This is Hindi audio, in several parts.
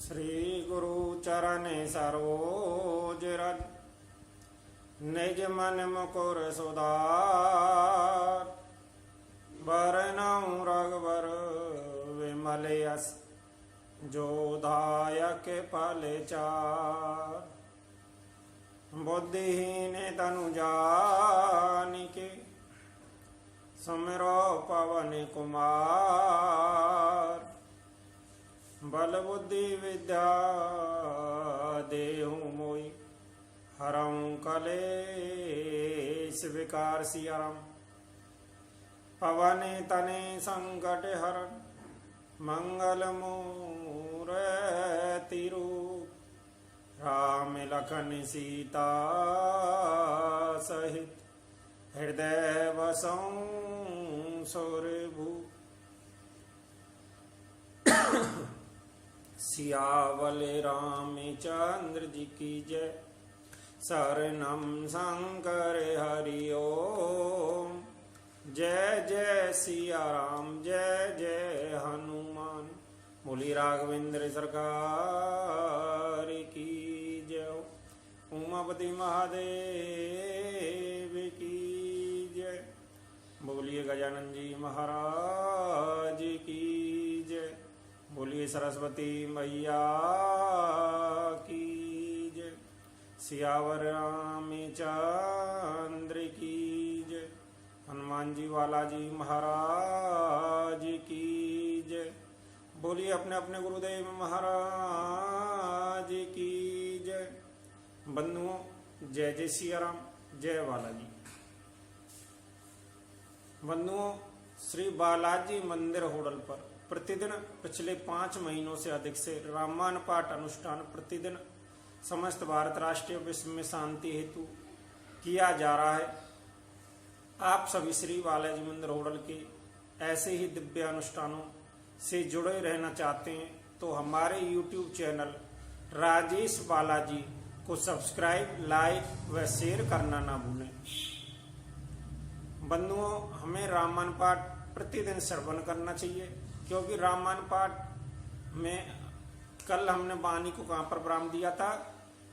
श्री गुरु चरण सरोज रज निज मन मुकुर सुधार बरनउँ रघुबर विमल यस जो दायक फल चार। बुद्धिहीन तनु जानिके सुमिरो पवन कुमार। बल बुद्धि विद्या देहु मोई हरं कलेश विकार सियरम। पवन तने संकट हरण मंगल मूर्ति रूप। राम लखन सीता सहित हृदय बसौं सुरभूप। सियावल रामचंद्र जी की जय। शरणम शंकर हरि ओम। जय जय सिया राम जय जय हनुमान। बोली राघवेंद्र सरकार की जय। उमापति महादेव की जय। बोलिए गजानन जी महाराज की जय। बोलिए सरस्वती मैया की जय। सियावर रामचंद्र की जय। हनुमान जी वाला जी महाराज की जय। बोलिए अपने अपने गुरुदेव महाराज की जय। बंधुओं जय जय सिया राम जय बालाजी। बंधुओं श्री बालाजी मंदिर होडल पर प्रतिदिन पिछले 5 महीनों से अधिक से रामायण पाठ अनुष्ठान प्रतिदिन समस्त भारत राष्ट्रीय विश्व में शांति हेतु किया जा रहा है। आप सभी श्री बालाजी मंदिर होडल के ऐसे ही दिव्य अनुष्ठानों से जुड़े रहना चाहते हैं तो हमारे YouTube चैनल राजेश बालाजी को सब्सक्राइब, लाइक व शेयर करना ना भूलें। बंधुओं हमें रामायण पाठ प्रतिदिन श्रवण करना चाहिए क्योंकि रामायण पाठ में कल हमने वाणी को कहाँ पर विराम दिया था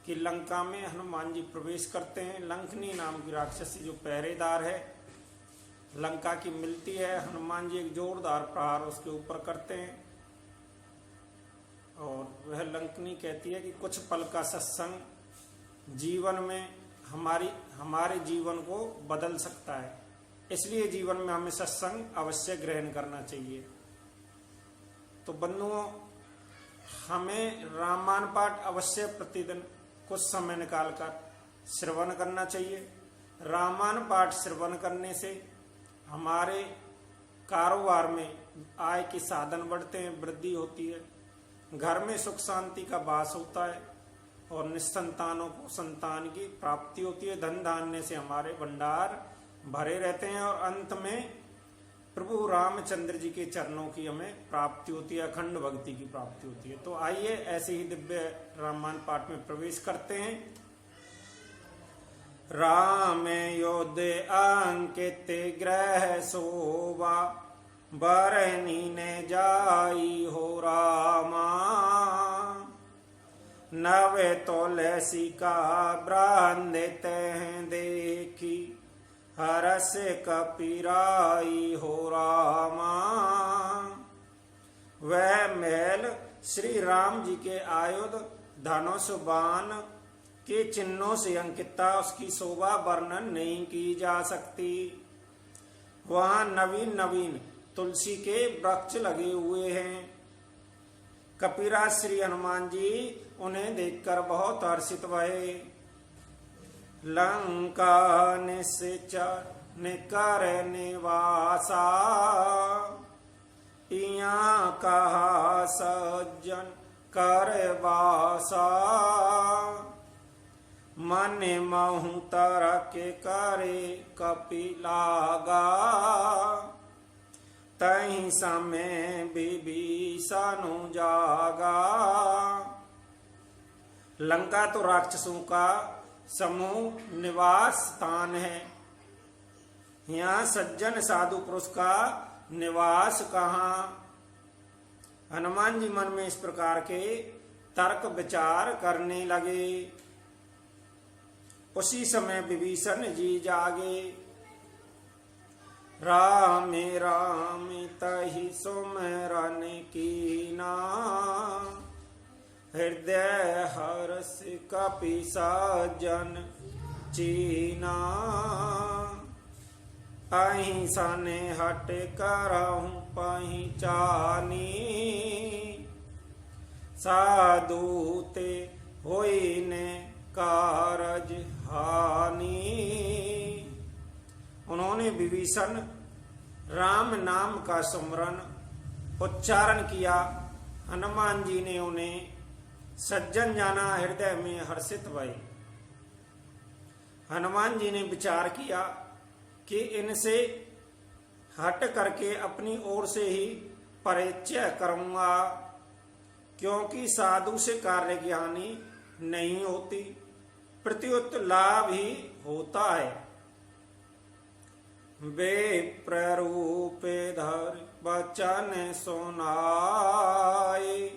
कि लंका में हनुमान जी प्रवेश करते हैं। लंकनी नाम की राक्षसी जो पहरेदार है लंका की मिलती है। हनुमान जी एक जोरदार प्रहार उसके ऊपर करते हैं और वह लंकनी कहती है कि कुछ पल का सत्संग जीवन में हमारे जीवन को बदल सकता है। इसलिए जीवन में हमें सत्संग अवश्य ग्रहण करना चाहिए। तो बंधुओं हमें रामायण पाठ अवश्य प्रतिदिन कुछ समय निकालकर श्रवण करना चाहिए। रामायण पाठ श्रवण करने से हमारे कारोबार में आय के साधन बढ़ते हैं, वृद्धि होती है, घर में सुख शांति का वास होता है और निसंतानों को संतान की प्राप्ति होती है। धन धान्य से हमारे भंडार भरे रहते हैं और अंत में प्रभु रामचंद्र जी के चरणों की हमें प्राप्ति होती है, अखंड भक्ति की प्राप्ति होती है। तो आइए ऐसे ही दिव्य रामायण पाठ में प्रवेश करते हैं। राम योद्धे अंकित ग्रह शोभा बरनी ने जाई हो रामा। नवे तुलसी का ब्रांदित हैं देखी हरस कपिराई हो रामा। वह महल श्री राम जी के आयुध धनुष बाण के चिन्हों से अंकित था। उसकी शोभा वर्णन नहीं की जा सकती। वहां नवीन नवीन तुलसी के वृक्ष लगे हुए हैं। कपिराज श्री हनुमान जी उन्हें देखकर बहुत हर्षित भये। लंका निश्चर निकर निवासा इया कहा सज्जन कर वासा। मन महु तरक करे कपिलागा तहीं समय विभीषण जागा। लंका तो राक्षसों का समूह निवास स्थान है। यहाँ सज्जन साधु पुरुष का निवास कहाँ। हनुमान जी मन में इस प्रकार के तर्क विचार करने लगे। उसी समय विभीषण जी जागे। राम राम तहि सुमिरन कीना, हृदय हर्ष कपि सज्जन चीना। अहिंसा ने हट करहूँ पहिचानी, साधु ते होई ने कारज हानि। उन्होंने विभीषण राम नाम का सुमरन उच्चारण किया। हनुमान जी ने उन्हें सज्जन जाना, हृदय में हर्षित भये। हनुमान जी ने विचार किया कि इनसे हट करके अपनी ओर से ही परिचय करूंगा, क्योंकि साधु से कार्य की हानि नहीं होती, प्रत्युत लाभ ही होता है। वे प्ररूप धर बचन सुनाए,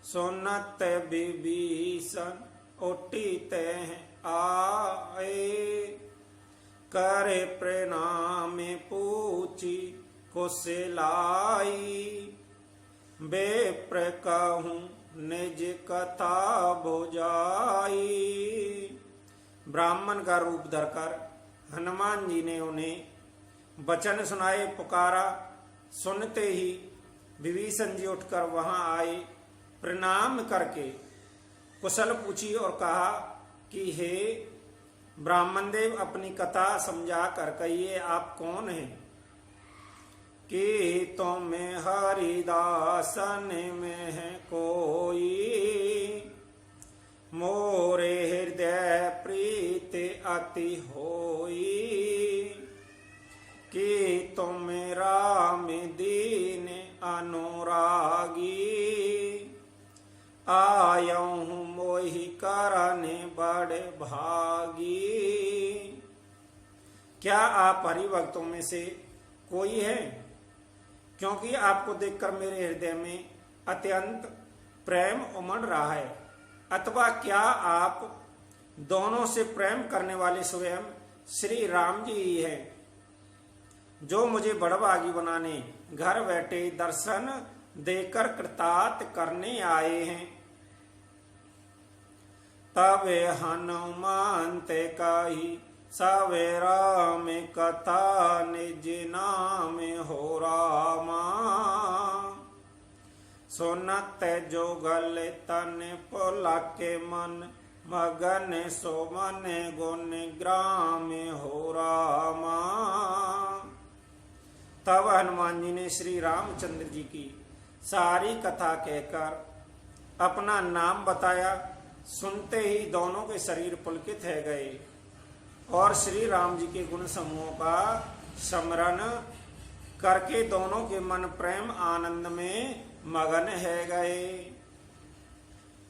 सुनत विभीषण उठित आए। करे प्रणाम पूछी कुशलाई, बेप्र कहूँ निज कथा बुझाई। ब्राह्मण का रूप धरकर हनुमान जी ने उन्हें वचन सुनाए, पुकारा। सुनते ही विभीषण जी उठकर वहां आए, प्रणाम करके कुशल पूछी और कहा कि हे ब्राह्मण देव, अपनी कथा समझा कर कहिए, आप कौन हैं? कि तुम हरिदासन में है कोई, मोरे हृदय प्रीत अति होई। कि तुम राम दीन अनुरागी, आयऊँ मोहि करने बड़े भागी। क्या आप हरिभक्तों में से कोई है? क्योंकि आपको देखकर मेरे हृदय में अत्यंत प्रेम उमड़ रहा है। अथवा क्या आप दोनों से प्रेम करने वाले स्वयं श्री राम जी ही हैं, जो मुझे बड़भागी बनाने घर बैठे दर्शन देकर कृतार्थ करने आए हैं? तब हनुमान ते कही सवेरा में कथा, निज नाम हो रामा। सुनत जोगल तन पुलके मन, मगन सोमन गुण ग्राम हो रामा। तब हनुमान जी ने श्री रामचंद्र जी की सारी कथा कहकर अपना नाम बताया। सुनते ही दोनों के शरीर पुलकित है गए और श्री राम जी के गुण समूहों का स्मरण करके दोनों के मन प्रेम आनंद में मगन है गए।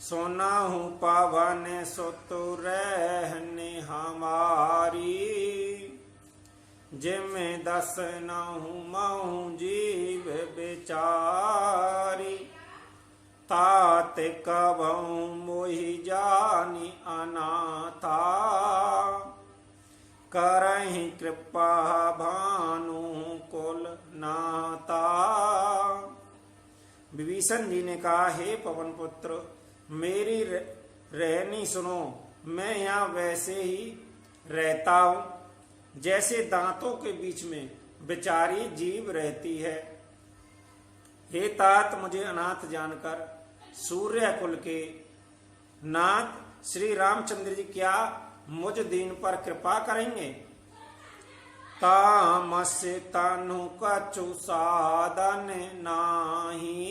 सोना हूँ पावन सुतु रहने हमारी, जिम दस न हूँ महू जीव बेचारी। तात कबहू मोहि जानी अनाथा, करहि कृपा भानु कुल नाता। विभीषण जी ने कहा, हे पवन पुत्र, मेरी रहनी सुनो। मैं यहाँ वैसे ही रहता हूँ जैसे दांतों के बीच में बेचारी जीव रहती है। हे तात, मुझे अनाथ जानकर सूर्य कुल के नाथ श्री रामचंद्र जी क्या मुझ दीन पर कृपा करेंगे? तामस तनु कछु साधन नाही,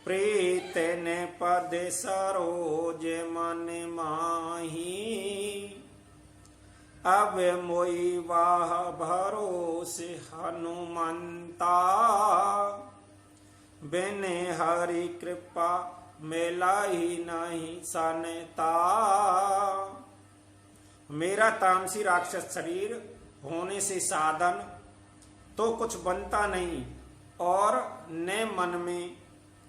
प्रीत ने पद सरोज मन माही। अब मोई वाह भरोसे हनुमंता, बिने हरि कृपा मेला ही नहीं सनता। मेरा तामसी राक्षस शरीर होने से साधन तो कुछ बनता नहीं और न मन में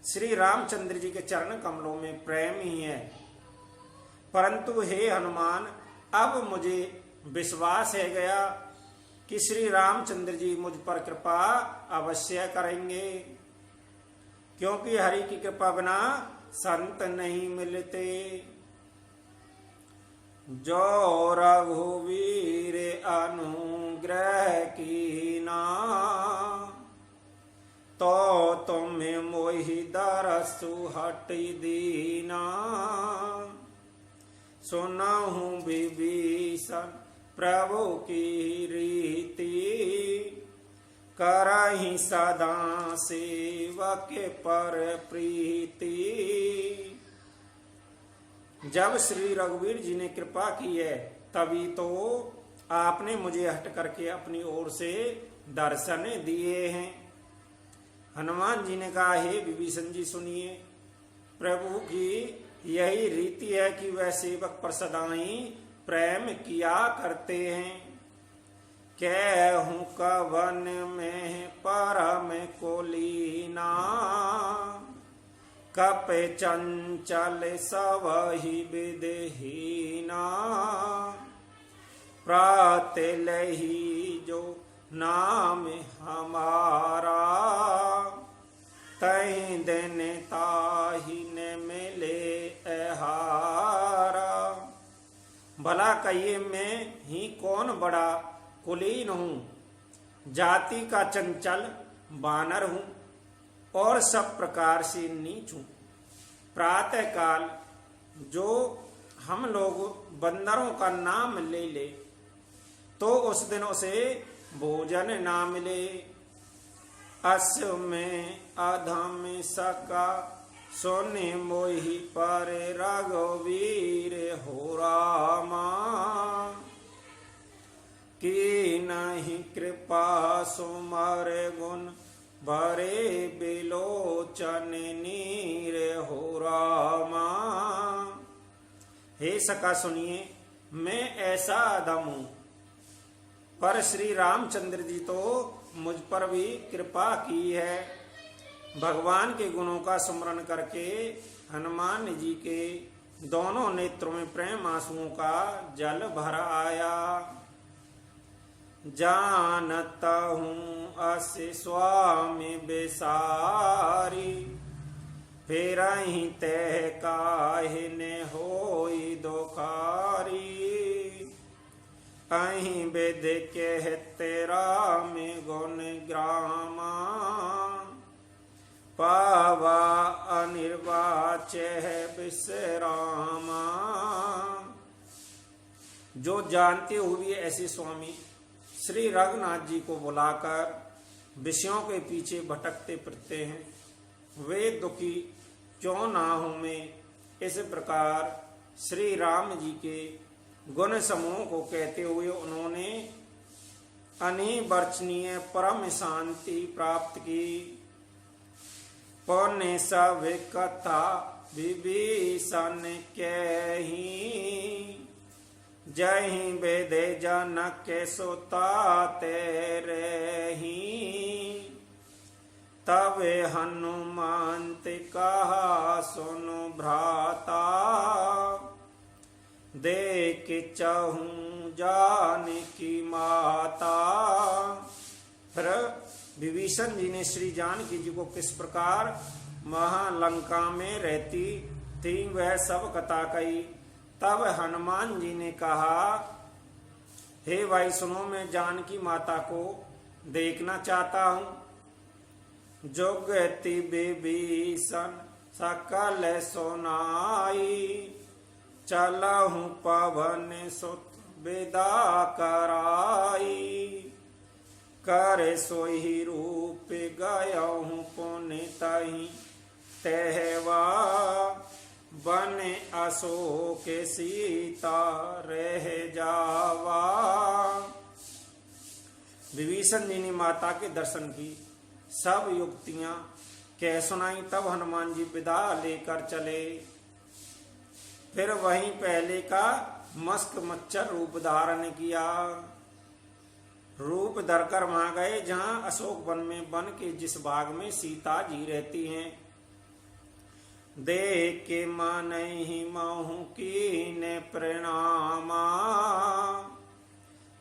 श्री रामचंद्र जी के चरण कमलों में प्रेम ही है। परंतु हे हनुमान, अब मुझे विश्वास है गया कि श्री रामचंद्र जी मुझ पर कृपा अवश्य करेंगे, क्योंकि हरि की कृपा बिना संत नहीं मिलते। जो रघुवीर अनुग्रह कीना, तो तुम्हें मोहि दरसु हट दीना। सुनहु विभीषण प्रभु की रीति, करहि सदा सेवक पर प्रीति। जब श्री रघुवीर जी ने कृपा की है, तभी तो आपने मुझे हट करके अपनी ओर से दर्शन दिए हैं। हनुमान जी ने कहा, हे विभीषण जी सुनिए, प्रभु की यही रीति है कि वह सेवक पर सदा ही प्रेम किया करते हैं। कहूँ कवन में परम को लीना, कप चंचल सवहि विदहीना। प्रातलहि जो नाम हमारा, तहि दिन ताहि न मिले एहारा। भला कहिए मैं ही कौन बड़ा कुलीन हूँ, जाति का चंचल बानर हूँ और सब प्रकार से नीच हूँ। प्रातः काल जो हम लोग बंदरों का नाम ले ले, तो उस दिन उसे भोजन ना मिले। अश्व में अधम सका, सोने मोहि पर रघुवीर हो रामा। की नहीं कृपा सुमर गुण, भरे बिलोचन नीर हो रामा। हे सका सुनिए, मैं ऐसा अधम हूं, पर श्री रामचंद्र जी तो मुझ पर भी कृपा की है। भगवान के गुणों का स्मरण करके हनुमान जी के दोनों नेत्रों में प्रेम आंसुओं का जल भर आया। जानता हूँ अस स्वामी बेसारी, फिर ही तह काहे ने होई दोखारी। अहीं वेद के तेरा में गुण ग्रामा, पावा अनिर्वाच्य विश्रामा। जो जानते हुए ऐसे स्वामी श्री रघुनाथ जी को बुलाकर विषयों के पीछे भटकते फिरते हैं, वे दुखी क्यों ना हूं मैं। इस प्रकार श्री राम जी के गुण समूह को कहते हुए उन्होंने अनिवर्चनीय परम शांति प्राप्त की। पौने सब कथा विभीषण कही, जहि वेद जनक सोता तेरे ही। तब हनुमंत कहा सुनु भ्राता, देख चहूं जान की माता। फिर विभीषण जी ने श्री जानकी जी को किस प्रकार महालंका में रहती थी वह सब कथा कही। तब हनुमान जी ने कहा, हे भाई सुनो, मैं जानकी माता को देखना चाहता हूँ। जोगति विभीषण सकल सोनाई, चलहु पवन सुत विदा कराई। कर सोहि रूप गयहु पुनि तहि, तहवा बन अशोक सीता रह जावा। विभीषण जी ने माता के दर्शन की सब युक्तियां कह सुनाई। तब हनुमान जी विदा लेकर चले। फिर वहीं पहले का मस्क मच्छर रूप धारण किया। रूप धरकर वहां गए जहां अशोक वन में वन के जिस बाग में सीता जी रहती हैं। देख के मानहि महु कीने प्रणामा,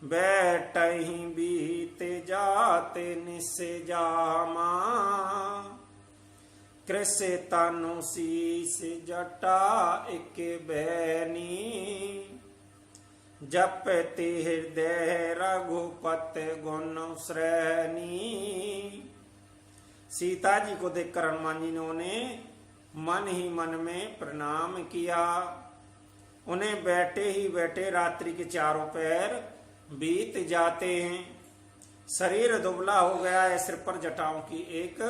बैठहि बीत जाते निस जामा, कृष तनु शीस जटा एक बैनी, जपति हृदय रघुपति गुण श्रेणी। सीता जी को देखकर हनुमान जी ने मन ही मन में प्रणाम किया। उन्हें बैठे ही बैठे रात्रि के चारों पैर बीत जाते हैं। शरीर दुबला हो गया है, सिर पर जटाओं की एक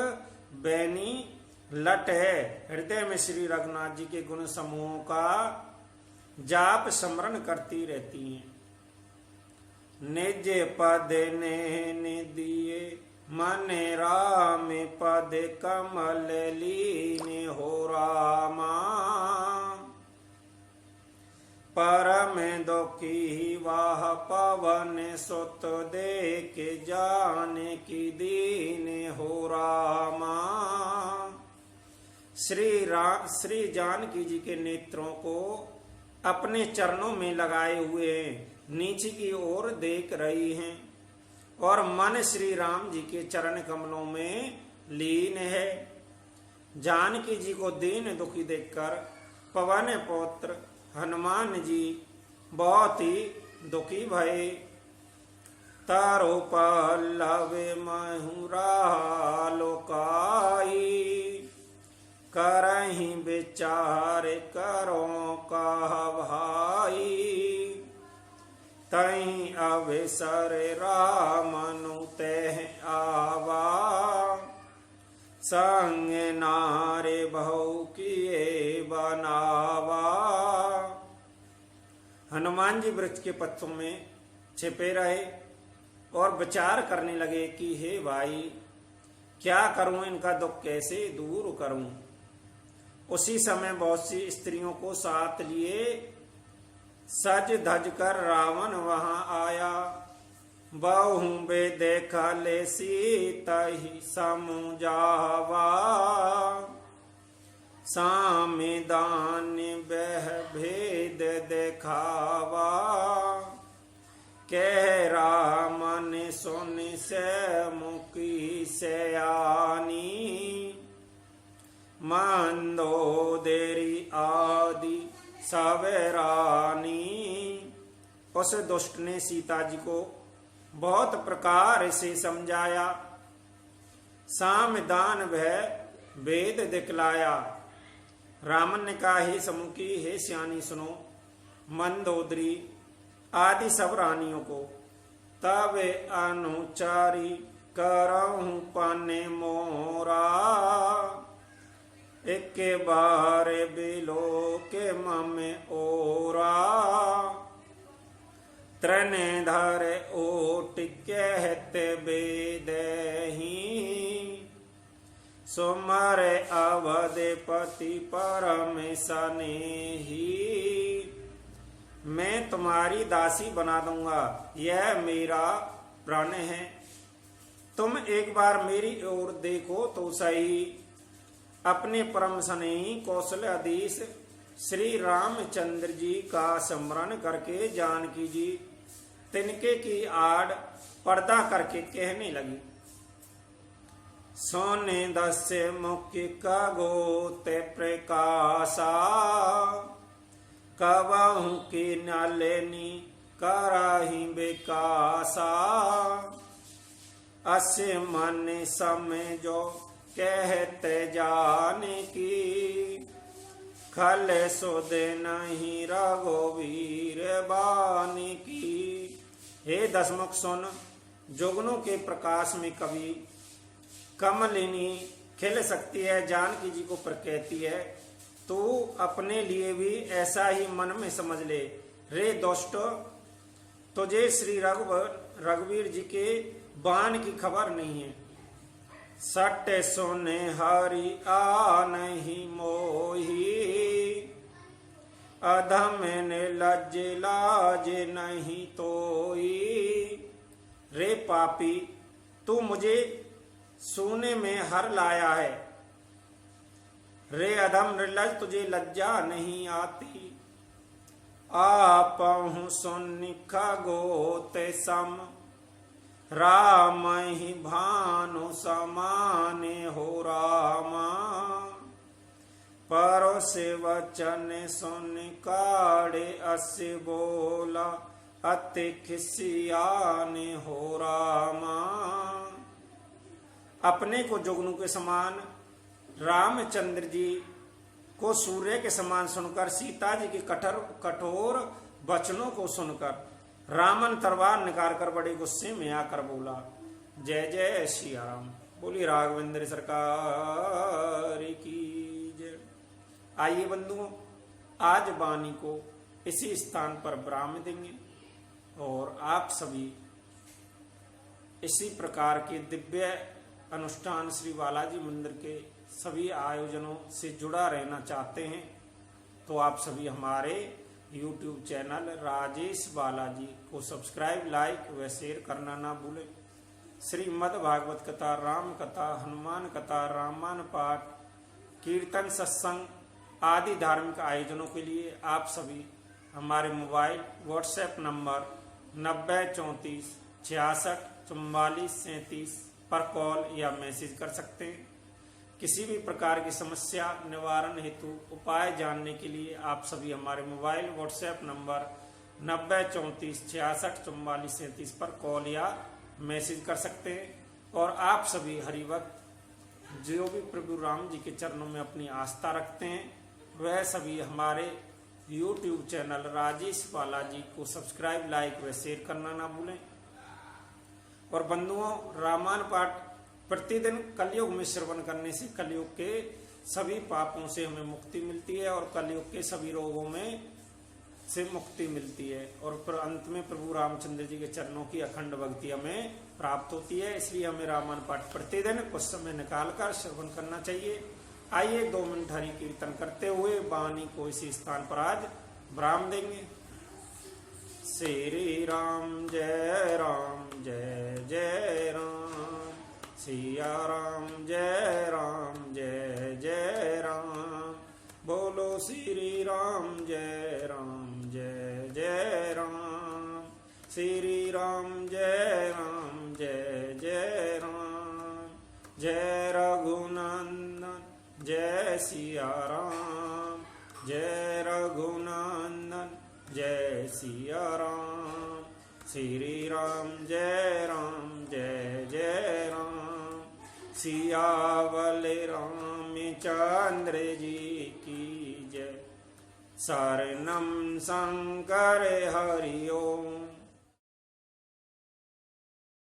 बैनी लट है। हृदय में श्री रघुनाथ जी के गुण समूहों का जाप स्मरण करती रहती हैं। निज पद ने दिए मन राम, पद कमल लीन हो रामा, परम दुखी वाह पवन सुत देख जाने की दीन हो रामा। श्री जानकी जी के नेत्रों को अपने चरणों में लगाए हुए नीचे की ओर देख रही हैं और मन श्री राम जी के चरण कमलों में लीन है। जानकी जी को दीन दुखी देखकर पवन पुत्र हनुमान जी बहुत ही दुखी भये। तारो पल्लव महुरा लोकाई, करहि विचार करो कह भाई, तहि अवसर रामनु तेह आवा, संग नारे बहु किए बनावा। हनुमान जी वृक्ष के पत्तों में छिपे रहे और विचार करने लगे कि हे भाई, क्या करूं, इनका दुख कैसे दूर करूं। उसी समय बहुत सी स्त्रियों को साथ लिए सज धज कर रावण वहां आया। बहु बे देखा ले सीता ही समुझावा, सामे दान बह भेद देखावा, कह रामन सुन से मुकी से आनी, मंदोदरी आदि सवेरानी। उस दुष्ट ने सीता जी को बहुत प्रकार से समझाया, साम दान भय वेद दिखलाया। रामन ने कहा, हे समुखी, हे सियानी सुनो, मंदोदरी आदि सब रानियों को तब अनुचारी करहूं पाने मोरा, एक बार बिलो के ममे ओरा, त्रने धर ओट कहते बेदही, सुमर अवधपति परम सनेही। मैं तुम्हारी दासी बना दूंगा, यह मेरा प्रण है। तुम एक बार मेरी ओर देखो तो सही। अपने परम स्नेही कौशल्याधीश श्री रामचंद्र जी का स्मरण करके जानकी जी तिनके की आड़ पर्दा करके कहने लगी, सोने दस्य मुख्य का गोते प्रकाशा, कबहू की नलेनी कराही विकासा, अस्य मन समय जो कहते जाने की, खल सुध नहीं रघुवीर बानी की। हे दसमुख सुन, जोगनों के प्रकाश में कभी कमलिनी खिल सकती है, जानकी जी को पर कहती है, तू अपने लिए भी ऐसा ही मन में समझ ले। रे दुष्ट, तुझे श्री रघुवीर जी के बाण की खबर नहीं है। सट सुने हरि आ नहीं मोही, अधम ने लज लाज नहीं तोई। रे पापी, तू मुझे सोने में हर लाया है, रे अधम निर्लज तुझे लज्जा नहीं आती। आपहु सुन खगोते सम राम ही भानु समाने हो रामा। परोसे वचन सुन काढ़े अस बोला अति खिसियाने हो रामा। अपने को जुगनू के समान रामचंद्र जी को सूर्य के समान सुनकर, सीता जी के कठोर वचनों को सुनकर रामन तलवार निकाल कर बड़े गुस्से में आकर बोला, जय जय श्री राम। बोली राघवेंद्र सरकार की जय। आइए बंधुओं, आज वाणी को इसी स्थान पर विराम देंगे और आप सभी इसी प्रकार के दिव्य अनुष्ठान श्री बालाजी मंदिर के सभी आयोजनों से जुड़ा रहना चाहते हैं तो आप सभी हमारे YouTube चैनल राजेश बालाजी को सब्सक्राइब, लाइक व शेयर करना ना भूलें। श्रीमद् भागवत कथा, राम कथा, हनुमान कथा, रामायण पाठ, कीर्तन, सत्संग आदि धार्मिक आयोजनों के लिए आप सभी हमारे मोबाइल व्हाट्सएप नंबर 90 34 66 44 37 पर कॉल या मैसेज कर सकते हैं। किसी भी प्रकार की समस्या निवारण हेतु उपाय जानने के लिए आप सभी हमारे मोबाइल व्हाट्सएप नंबर 90 34 66 44 37 पर कॉल या मैसेज कर सकते हैं। और आप सभी हरि वक्त जो भी प्रभु राम जी के चरणों में अपनी आस्था रखते हैं वह सभी हमारे YouTube चैनल राजेश बालाजी को सब्सक्राइब, लाइक व शेयर करना ना भूलें। और बंधुओं, रामायण पाठ प्रतिदिन कलयुग में श्रवण करने से कलयुग के सभी पापों से हमें मुक्ति मिलती है और कलयुग के सभी रोगों में से मुक्ति मिलती है और फिर अंत में प्रभु रामचंद्र जी के चरणों की अखंड भक्ति हमें प्राप्त होती है। इसलिए हमें रामायण पाठ प्रतिदिन कुछ समय निकालकर श्रवण करना चाहिए। आइए 2 मिनट हरि कीर्तन करते हुए वाणी को इसी स्थान पर आज विराम देंगे। श्री राम जय जय राम, सिया राम जय जय राम। बोलो श्री राम जय जय राम, श्री राम जय जय राम। जय रघुनंदन जय सिया राम, जय रघुनंदन जय सिया राम। श्री राम जय जय राम, सियावल रामचंद्र जी की जय। शरणम शंकर हरि ओम।